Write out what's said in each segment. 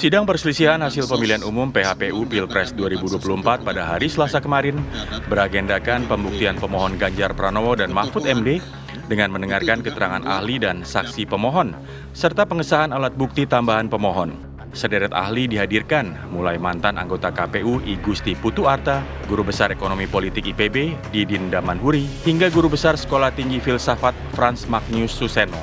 Sidang perselisihan hasil pemilihan umum PHPU Pilpres 2024 pada hari Selasa kemarin beragendakan pembuktian pemohon Ganjar Pranowo dan Mahfud MD dengan mendengarkan keterangan ahli dan saksi pemohon, serta pengesahan alat bukti tambahan pemohon. Sederet ahli dihadirkan, mulai mantan anggota KPU I Gusti Putu Arta, Guru Besar Ekonomi Politik IPB Didin Damanhuri, hingga Guru Besar Sekolah Tinggi Filsafat Frans Magnus Suseno.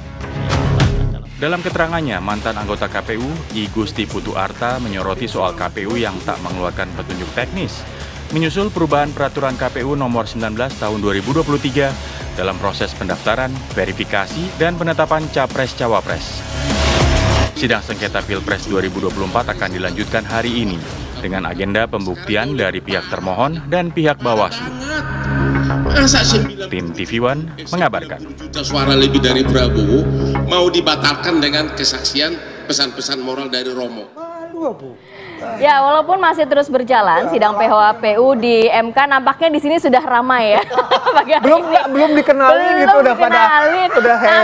Dalam keterangannya, mantan anggota KPU I Gusti Putu Arta menyoroti soal KPU yang tak mengeluarkan petunjuk teknis, menyusul perubahan peraturan KPU nomor 19 tahun 2023 dalam proses pendaftaran, verifikasi, dan penetapan Capres-Cawapres. Sidang sengketa Pilpres 2024 akan dilanjutkan hari ini dengan agenda pembuktian dari pihak termohon dan pihak Bawaslu. Tim TV One mengabarkan. Suara lebih dari Prabowo mau dibatalkan dengan kesaksian pesan-pesan moral dari Romo. Ya, walaupun masih terus berjalan, sidang PHPU di MK nampaknya di sini sudah ramai ya. belum dikenalin gitu, udah nampaknya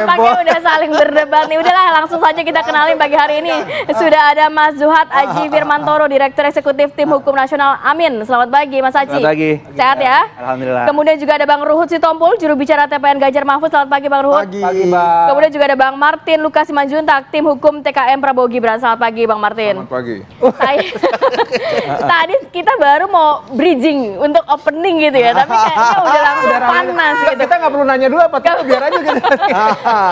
heboh. udah saling berdebat nih. Udahlah, langsung saja kita kenalin pagi hari ini. Sudah ada Mas Zuhad Aji Firmantoro, Direktur Eksekutif Tim Hukum Nasional Amin. Selamat pagi, Mas Aji. Selamat pagi. Sehat ya? Alhamdulillah. Kemudian juga ada Bang Ruhut Sitompul, juru bicara TPN Ganjar Mahfud. Selamat pagi, Bang Ruhut. Pagi, Bang. Kemudian juga ada Bang Martin Lukas Simanjuntak, Tim Hukum TKM Prabowo Gibran. Selamat pagi, Bang Martin. Selamat pagi. Tadi kita baru mau bridging untuk opening gitu ya, tapi kayaknya udah langsung panas gitu. Kita nggak perlu nanya dulu apa, biar aja gitu.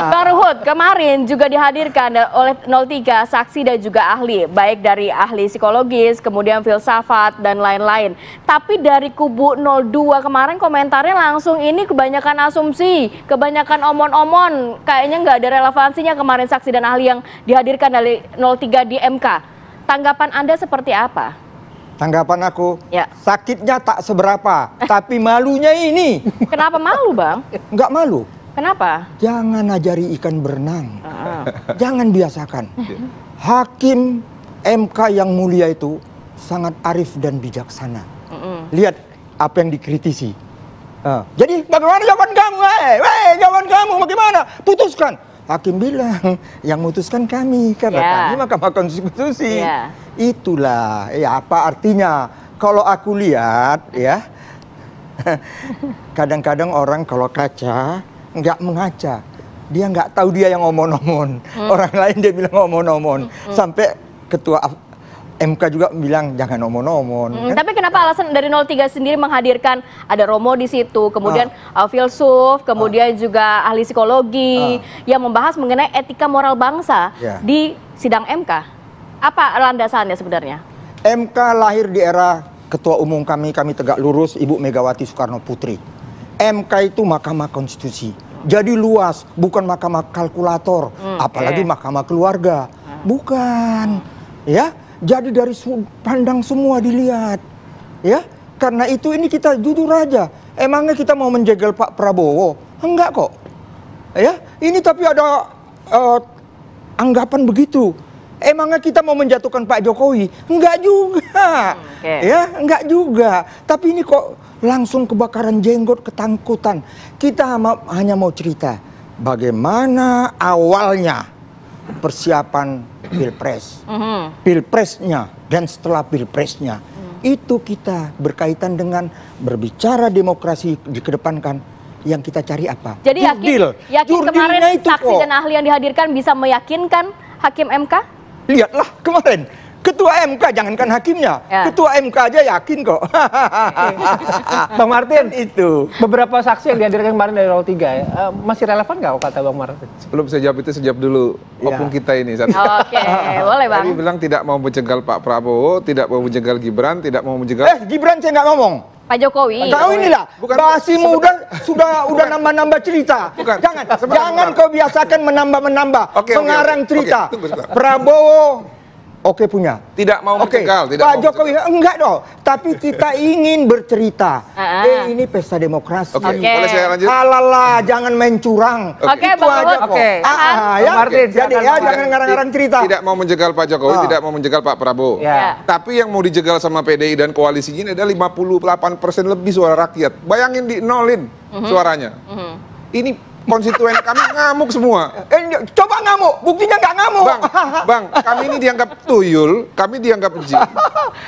Bang Ruhut, kemarin juga dihadirkan oleh 03 saksi dan juga ahli, baik dari ahli psikologis, kemudian filsafat, dan lain-lain. Tapi dari kubu 02 kemarin komentarnya langsung ini kebanyakan asumsi, kebanyakan omon-omon, kayaknya nggak ada relevansinya kemarin saksi dan ahli yang dihadirkan dari 03 di MK. Tanggapan Anda seperti apa? Tanggapan aku, Ya. sakitnya tak seberapa, tapi malunya ini. Kenapa malu, Bang? Nggak malu. Kenapa? Jangan ajari ikan berenang. Jangan biasakan. Hakim MK yang mulia itu sangat arif dan bijaksana. Lihat apa yang dikritisi. Jadi bagaimana jawaban kamu? Jawaban kamu bagaimana? Putuskan. Hakim bilang, yang memutuskan kami, karena kami Mahkamah Konstitusi. Itulah, ya apa artinya? Kalau aku lihat, ya, kadang-kadang orang kalau kaca, nggak mengaca. Dia nggak tahu dia yang omon-omon. Orang lain dia bilang omon-omon. Sampai ketua MK juga bilang jangan omon-omon. Kan? Tapi kenapa alasan dari 03 sendiri menghadirkan ada Romo di situ, kemudian filsuf, kemudian juga ahli psikologi yang membahas mengenai etika moral bangsa di sidang MK. Apa landasannya sebenarnya? MK lahir di era ketua umum kami tegak lurus Ibu Megawati Soekarno Putri. MK itu Mahkamah Konstitusi. Jadi luas, bukan mahkamah kalkulator, apalagi mahkamah keluarga. Bukan. Ya. Jadi dari pandang semua dilihat, ya. Karena itu ini kita jujur aja. Emangnya kita mau menjegal Pak Prabowo? Enggak kok, ya. Ini tapi ada anggapan begitu. Emangnya kita mau menjatuhkan Pak Jokowi? Enggak juga, ya. Enggak juga. Tapi ini kok langsung kebakaran jenggot, ketakutan. Kita hanya mau cerita bagaimana awalnya persiapan Pilpres, Pilpresnya, dan setelah Pilpresnya. Itu kita berkaitan dengan berbicara demokrasi dikedepankan. Yang kita cari apa? Jadi yakin kemarin saksi dan ahli yang dihadirkan bisa meyakinkan Hakim MK? Lihatlah kemarin, Ketua MK, jangankan hakimnya, Ketua MK aja yakin kok. Bang Martin, itu beberapa saksi yang dihadirkan kemarin dari 03 ya, masih relevan nggak kata Bang Martin? Sebelum saya jawab itu, saya jawab dulu opung kita ini. Oke, boleh Bang. Tadi bilang tidak mau menjegal Pak Prabowo, tidak mau menjegal Gibran, tidak mau menjegal... Gibran saya nggak ngomong. Pak Jokowi. Tahu inilah, basimu udah nambah-nambah cerita. Jangan kau biasakan menambah-menambah, mengarang cerita. Prabowo Oke punya. Tidak mau mencegal. Pak Jokowi enggak dong. Tapi kita ingin bercerita. Ini pesta demokrasi. Boleh saya lanjut? Halalah, jangan main curang. Oke, itu Bang aja kok. Ya, Martin, jadi ya jangan ngarang-ngarang cerita. Tidak mau menjegal Pak Jokowi, tidak mau menjegal Pak Prabowo. Tapi yang mau dijegal sama PDI dan koalisinya ini ada 58% lebih suara rakyat. Bayangin di nolin suaranya. Ini konstituen kami ngamuk semua. Coba ngamuk, buktinya nggak ngamuk. Bang, kami ini dianggap tuyul, kami dianggap jin,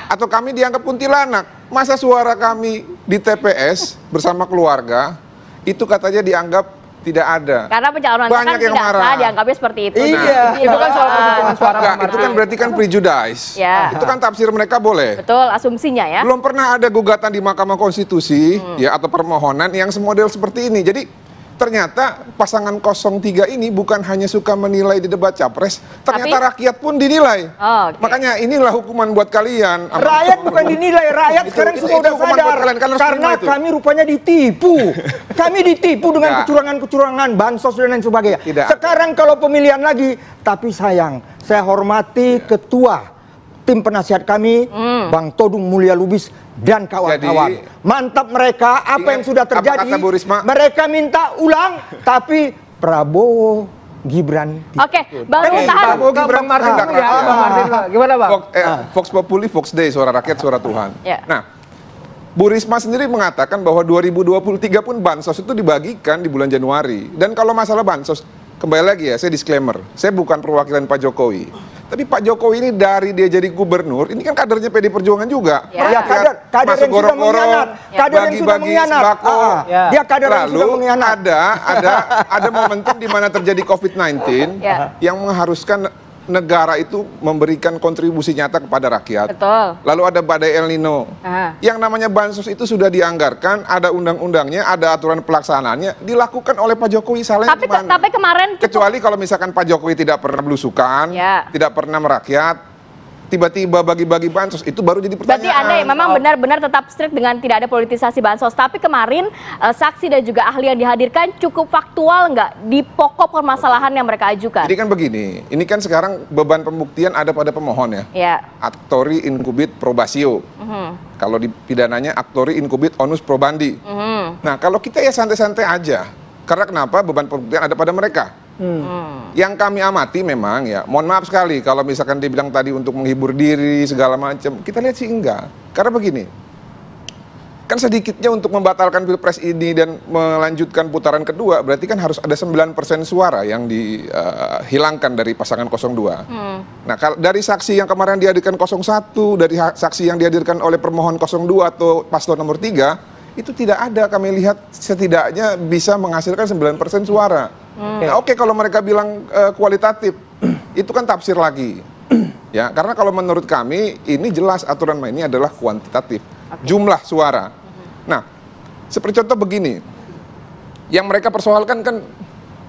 atau kami dianggap kuntilanak. Masa suara kami di TPS bersama keluarga, itu katanya dianggap tidak ada. Karena pencalonan Banyak kan yang tidak marah. sah, dianggapnya seperti itu. Iya. Itu kan soal penghitungan suara Enggak, itu kan berarti kan prejudice. Ya. Itu kan tafsir mereka boleh. Betul, asumsinya ya. Belum pernah ada gugatan di Mahkamah Konstitusi ya atau permohonan yang semodel seperti ini. Jadi ternyata pasangan 03 ini bukan hanya suka menilai di debat capres, ternyata rakyat pun dinilai. Oh, oke. Makanya inilah hukuman buat kalian. Rakyat bukan dinilai, rakyat sekarang itu semua udah hukuman sadar. buat kalian, kalian harus Karena terima itu. kami rupanya ditipu. Kami ditipu dengan Enggak. kecurangan-kecurangan, bansos dan lain sebagainya. Tidak. Sekarang kalau pemilihan lagi, tapi sayang, saya hormati ketua tim penasihat kami, Bang Todung Mulya Lubis dan kawan-kawan. Jadi, mantap mereka, apa yang sudah apa terjadi. kata Bu Risma? Mereka minta ulang, tapi Prabowo, Gibran. Oke, Bang Ruhut tahan. Bang Martin dulu ya, Bang Martin dulu. Gimana Bang? Vox Populi, Vox Dei, suara rakyat, suara Tuhan. Ya. Nah, Bu Risma sendiri mengatakan bahwa 2023 pun bansos itu dibagikan di bulan Januari. Dan kalau masalah bansos, kembali lagi ya, saya disclaimer, saya bukan perwakilan Pak Jokowi. Tapi Pak Jokowi ini dari dia jadi gubernur, ini kan kadernya PD Perjuangan juga. Ya. Ya, kader yang sudah mengkhianat. Kader yang sudah bagi-bagi mengkhianat. sembako. Ya. Dia kader yang Lalu sudah mengkhianat. ada momentum di mana terjadi COVID-19 Ya. yang mengharuskan negara itu memberikan kontribusi nyata kepada rakyat. Betul. Lalu ada badai El Nino. Aha. Yang namanya bansos itu sudah dianggarkan, ada undang-undangnya, ada aturan pelaksanaannya, dilakukan oleh Pak Jokowi. Salahnya di mana? Tapi kemarin Kecuali kalau misalkan Pak Jokowi tidak pernah belusukan, Ya. tidak pernah merakyat, tiba-tiba bagi-bagi bansos, itu baru jadi pertanyaan. berarti Anda ya memang benar-benar tetap strict dengan tidak ada politisasi bansos. Tapi kemarin saksi dan juga ahli yang dihadirkan cukup faktual nggak di pokok permasalahan yang mereka ajukan? Jadi kan begini, ini kan sekarang beban pembuktian ada pada pemohon ya. Ya. Actori incubit probatio. Kalau di pidananya actori incubit onus probandi. Nah, kalau kita ya santai-santai aja. Karena kenapa? Beban pembuktian ada pada mereka. Yang kami amati memang ya, mohon maaf sekali kalau misalkan dibilang tadi untuk menghibur diri segala macam, kita lihat sih enggak. Karena begini, kan sedikitnya untuk membatalkan Pilpres ini dan melanjutkan putaran kedua, berarti kan harus ada 9% suara yang dihilangkan dari pasangan 02. Nah, dari saksi yang kemarin dihadirkan 01, dari saksi yang dihadirkan oleh permohon 02 atau paslon nomor 3, itu tidak ada kami lihat setidaknya bisa menghasilkan 9% suara. Nah, oke, kalau mereka bilang kualitatif, itu kan tafsir lagi. Ya, karena kalau menurut kami ini jelas aturan main ini adalah kuantitatif, jumlah suara. Nah, seperti contoh begini, yang mereka persoalkan kan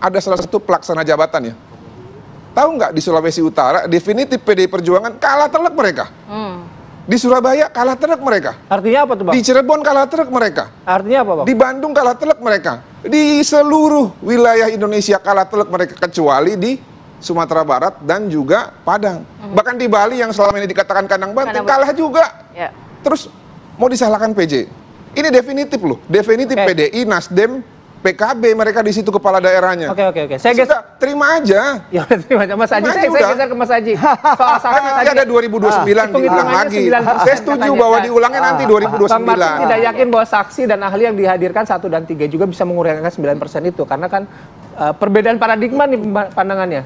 ada salah satu pelaksana jabatan ya. Tahu nggak di Sulawesi Utara definitif PDI Perjuangan kalah telak mereka. Di Surabaya kalah telak mereka. Artinya apa tuh Bang? Di Cirebon kalah telak mereka. Artinya apa Bang? Di Bandung kalah telak mereka. Di seluruh wilayah Indonesia kalah telak mereka kecuali di Sumatera Barat dan juga Padang. Bahkan di Bali yang selama ini dikatakan kandang banteng kalah juga. Ya. Terus mau disalahkan PJ. Ini definitif loh. Definitif PDI, Nasdem, PKB mereka di situ kepala daerahnya. Oke. Saya geser. Terima aja. Ya terima kasih Mas Haji. Saya geser ke Mas Haji. Soal saran Nanti ada 2029 diulang lagi. Saya setuju bahwa diulangnya nanti 2029. Bang Martin tidak yakin bahwa saksi dan ahli yang dihadirkan 1 dan 3 juga bisa mengurangi 9% itu karena kan perbedaan paradigma nih pandangannya.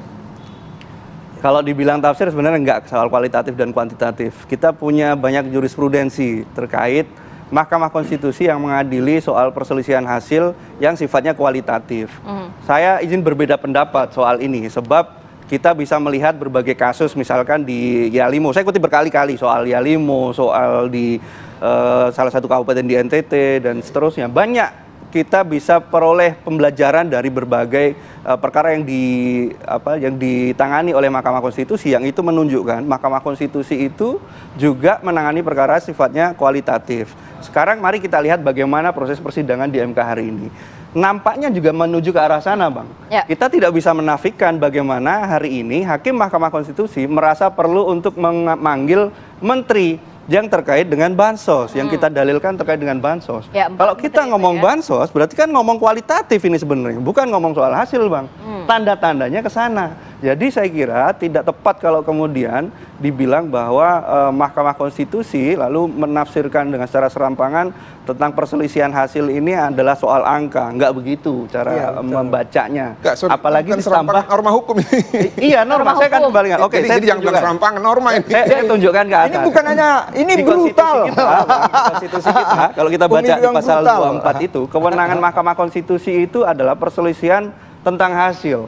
Kalau dibilang tafsir sebenarnya enggak soal kualitatif dan kuantitatif. Kita punya banyak jurisprudensi terkait Mahkamah Konstitusi yang mengadili soal perselisihan hasil yang sifatnya kualitatif. Saya izin berbeda pendapat soal ini sebab kita bisa melihat berbagai kasus misalkan di Yalimo. Saya ikuti berkali-kali soal Yalimo, soal di salah satu kabupaten di NTT dan seterusnya. Banyak kita bisa peroleh pembelajaran dari berbagai perkara yang ditangani oleh Mahkamah Konstitusi yang itu menunjukkan Mahkamah Konstitusi itu juga menangani perkara sifatnya kualitatif. Sekarang mari kita lihat bagaimana proses persidangan di MK hari ini. Nampaknya juga menuju ke arah sana, Bang. Ya. Kita tidak bisa menafikan bagaimana hari ini Hakim Mahkamah Konstitusi merasa perlu untuk memanggil menteri yang terkait dengan bansos, yang kita dalilkan terkait dengan bansos. Ya, kalau kita ngomong bansos, berarti kan ngomong kualitatif ini sebenarnya, bukan ngomong soal hasil, Bang. Tanda-tandanya ke sana. Jadi saya kira tidak tepat kalau kemudian dibilang bahwa Mahkamah Konstitusi lalu menafsirkan dengan secara serampangan tentang perselisihan hasil ini adalah soal angka. Nggak begitu cara membacanya. Nggak, Apalagi bukan ditambah serampangan norma hukum ini. Iya, norma. Saya kan kembali. Oke, saya jadi yang bilang serampangan norma ini. Saya tunjukkan ke atas. Ini bukan hanya, ini Di brutal. konstitusi kita, kalau kita baca Pemilu di yang pasal brutal. 24 itu, kewenangan Mahkamah Konstitusi itu adalah perselisihan tentang hasil.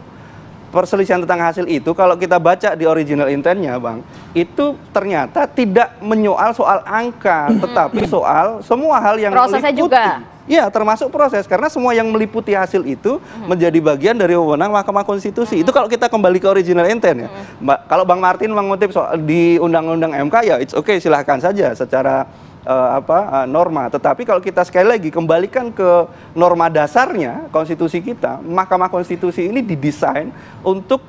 Perselisihan tentang hasil itu kalau kita baca di original intentnya, Bang, itu ternyata tidak menyoal soal angka, tetapi soal semua hal yang Prosesnya meliputi. juga. Ya, termasuk proses, karena semua yang meliputi hasil itu menjadi bagian dari wewenang Mahkamah Konstitusi. Itu kalau kita kembali ke original intent ya. Kalau Bang Martin mengutip soal di Undang-Undang MK ya, it's okay, silahkan saja secara norma. Tetapi kalau kita sekali lagi kembalikan ke norma dasarnya konstitusi kita, Mahkamah Konstitusi ini didesain untuk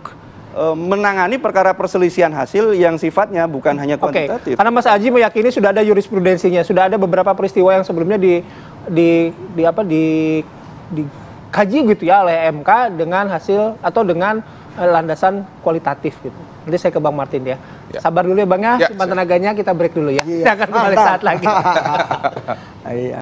menangani perkara perselisihan hasil yang sifatnya bukan hanya kuantitatif. Karena Mas Aji meyakini sudah ada jurisprudensinya, sudah ada beberapa peristiwa yang sebelumnya dikaji gitu ya oleh MK dengan hasil atau dengan landasan kualitatif gitu. Nanti saya ke Bang Martin ya. Sabar dulu ya Bang ya, simpan tenaganya, kita break dulu ya. Kita akan kembali saat lagi. Iya.